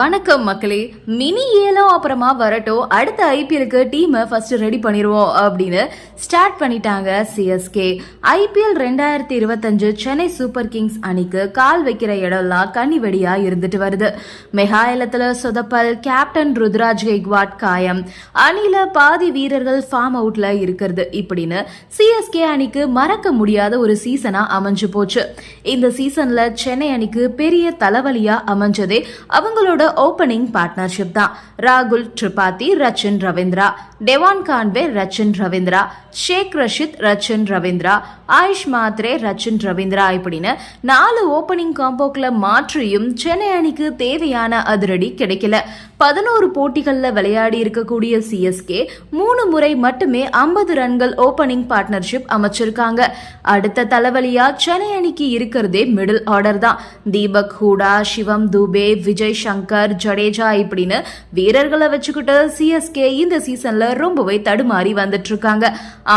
வணக்கம் மக்களே. மினி ஏலம் அப்புறமா வரட்டும், அடுத்த ஐபிஎலுக்கு டீமை ஃபர்ஸ்ட் ரெடி பண்ணிடுவோம் அப்படின்னு ஸ்டார்ட் பண்ணிட்டாங்க CSK. IPL 2025 Chennai super Kings அணிக்கு கால் வைக்கிற இடம்லாம் கன்னிவெடியா இருந்துட்டு வருது. மெகா ஏலத்துல சொதப்பல், கேப்டன் ருத்ராஜ் கெய்க்வாட் காயம், அணில பாதி வீரர்கள் ஃபார்ம் அவுட்ல இருக்கிறது, இப்படின்னு சிஎஸ்கே அணிக்கு மறக்க முடியாத ஒரு சீசனா அமைஞ்சு போச்சு. இந்த சீசன்ல சென்னை அணிக்கு பெரிய தலைவலியா அமைஞ்சதே அவங்களோட ஓபனிங் பார்ட்னர்ஷிப் தான். ராகுல் திரிபாதி, ரச்சின் ரவீந்திரா, டெவான் கான்வே, ரச்சின் ரவீந்திரா, ஷேக் ரஷித், ரச்சின் ரவீந்திரா, ஆயுஷ் மாத்ரே, ரச்சின் ரவீந்திரா, இப்படின்னு 4 ஓபனிங் காம்போக்ல மாற்றியும் சென்னை அணிக்கு தேவையான அதிரடி கிடைக்கல. 11 போட்டிகள்ல விளையாடி இருக்கக்கூடிய சிஎஸ்கே 3 முறை மட்டுமே 50 ரன்கள் ஓபனிங் பார்ட்னர்ஷிப் அமைச்சிருக்காங்க. அடுத்த தலைவலியா சென்னை அணிக்கு இருக்கிறதே மிடில் ஆர்டர் தான். தீபக் ஹூடா, சிவம் துபே, விஜய் சங்கர், ஜடேஜா, இப்படின்னு வீரர்களை வச்சுக்கிட்டு சிஎஸ்கே இந்த சீசன்ல ரொம்பவே தடுமாறி வந்துட்டு இருக்காங்க.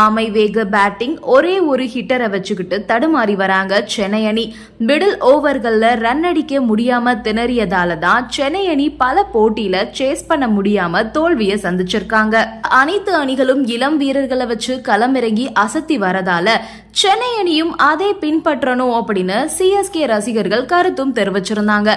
ஆமை வேக பேட்டிங், ஒரே ஒரு ஹிட்டரை வச்சுக்கிட்டு தடுமாறி வராங்க சென்னை அணி. மிடில் ஓவர்கள்ல ரன் அடிக்க முடியாம திணறியதால தான் சென்னை அணி பல போட்டியில சேஸ் பண்ண முடியாம தோல்வியை சந்திச்சிருக்காங்க. அனைத்து அணிகளும் இளம் வீரர்களை வச்சு களமிறங்கி அசத்தி வரதால சென்னை அணியும் அதை பின்பற்றணும் அப்படின்னு சிஎஸ்கே ரசிகர்கள் கருத்தும் தெரிவிச்சிருந்தாங்க.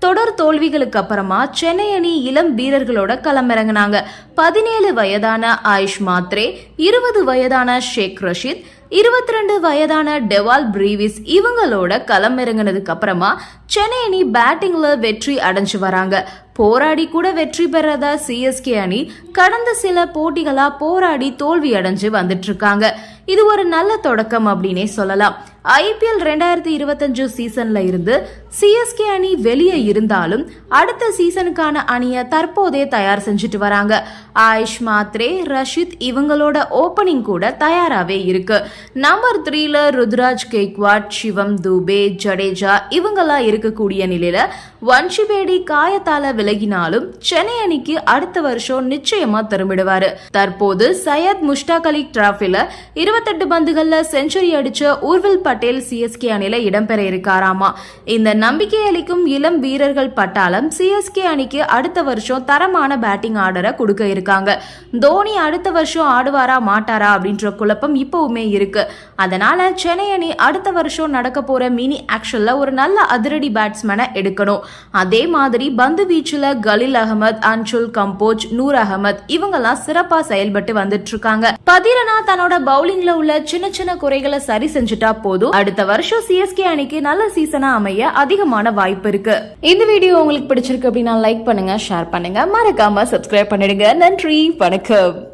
தொடர் தோல்விகளுக்கு அப்புறமா சென்னை அணி இளம் வீரர்களோட களமிறங்கினாங்க. 17 வயதான ஆயுஷ் மாத்ரே, 20 வயதான ஷேக் ரஷித், 22 வயதான டெவால் பிரீவிஸ் இவங்களோட களமிறங்கினதுக்கு அப்புறமா சென்னை அணி பேட்டிங்ல வெற்றி அடைஞ்சு வராங்க. போராடி கூட வெற்றி பெறாத சிஎஸ்கே அணி கடந்த சில போட்டிகளா போராடி தோல்வி அடைஞ்சு வந்துட்டு இருக்காங்க. இது ஒரு நல்ல தொடக்கம் அப்படின்னே சொல்லலாம். ஐபிஎல் 2025 சீசன்ல இருந்து சிஎஸ்கே அணி வெளியே இருந்தாலும் அடுத்த சீசனுக்கான அணியை தற்போதே தயார் செஞ்சுட்டு வராங்க. ஆயுஷ் மாத்ரே, ரஷித் இவங்களோட ஓபனிங் கூட தயாராவே இருக்கு. நம்பர் 3ல ருத்ராஜ் கெய்க்வாட், சிவம் துபே, ஜடேஜா இவங்களா இருக்கக்கூடிய நிலையில வன்ஷிபேடி காயத்தால விலகினாலும் சென்னை அணிக்கு அடுத்த வருஷம் நிச்சயமா திரும்பிடுவாரு. தற்போது சையத் முஷ்டாக் அலி டிராஃபில 28 பந்துகள்ல செஞ்சுரி அடிச்ச ஊர்வில் பட்டேல் சிஎஸ்கே அணியில இடம்பெற இருக்காராமா. இந்த நம்பிக்கை அளிக்கும் இளம் வீரர்கள் பட்டாளம் சிஎஸ்கே அணிக்கு அடுத்த வருஷம் தரமான பேட்டிங் ஆர்டரை கொடுக்க இருக்காங்க. தோனி அடுத்த வருஷம் ஆடுவாரா மாட்டாரா அப்படின்ற குழப்பம் இப்பவுமே இருக்கு. அதனால சென்னை அணி அடுத்த வருஷம் நடக்க போற மினி ஆக்ஷன்ல ஒரு நல்ல அதிரடி பேட்ஸ்மேனை எடுக்கணும். அதே மாதிரி பந்து வீச்சுல கலீல் அகமது, அன்சுல் கம்போஜ், நூர் அகமது இவங்கெல்லாம் சிறப்பா செயல்பட்டு வந்துட்டு இருக்காங்க. பதிரனா தன்னோட பவுலிங்ல உள்ள சின்ன சின்ன குறைகளை சரி செஞ்சுட்டா போதும், அடுத்த வருஷம் சிஎஸ்கே அணிக்கு நல்ல சீசனா அமைய அதிகமான வாய்ப்பு இருக்கு. இந்த வீடியோ உங்களுக்கு பிடிச்சிருக்கு அப்படின்னா லைக் பண்ணுங்க, ஷேர் பண்ணுங்க, மறக்காம சப்ஸ்கிரைப் பண்ணிடுங்க. நன்றி, வணக்கம்.